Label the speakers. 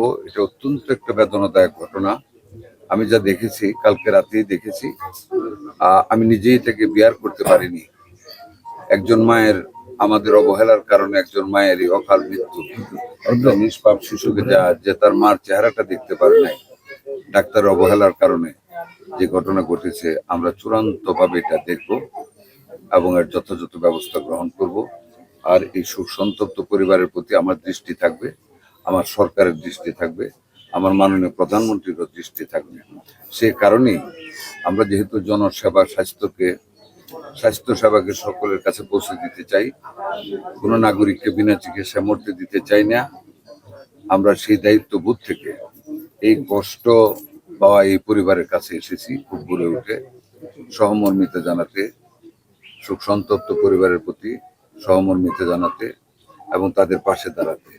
Speaker 1: বলবো এটা অত্যন্ত একটা বেদনাদায়ক ঘটনা। আমি যা দেখেছি কালকে রাতেই দেখেছি। আমি নিজেই এটাকে বিয়ার করতে পারিনি। একজন মায়ের আমাদের অবহেলার কারণে একজন মায়েরই অকাল মৃত্যু। একটা নিষ্পাপ শিশুকে যে তার মার চেহারাটা দেখতে পারে নাই, ডাক্তার অবহেলার কারণে যে ঘটনা ঘটেছে, আমরা চূড়ান্তভাবে এটা দেখব এবং এর যথাযথ ব্যবস্থা গ্রহণ করব। আর এই শোক সন্তপ্ত পরিবারের প্রতি আমার দৃষ্টি থাকবে, আমার সরকারের দৃষ্টি থাকবে, আমার মাননীয় প্রধানমন্ত্রীরও দৃষ্টি থাকবে। সে কারণেই আমরা যেহেতু জনসেবা স্বাস্থ্য সেবাকে সকলের কাছে পৌঁছে দিতে চাই, কোনো নাগরিককে বিনা চিকিৎসা মরতে দিতে চাই না। আমরা সেই দায়িত্ববোধ থেকে এই কষ্ট পাওয়া এই পরিবারের কাছে এসেছি খুব ভোরে উঠে সহমর্মিতা জানাতে, শোক সন্তপ্ত পরিবারের প্রতি সহমর্মিতা জানাতে এবং তাদের পাশে দাঁড়াতে।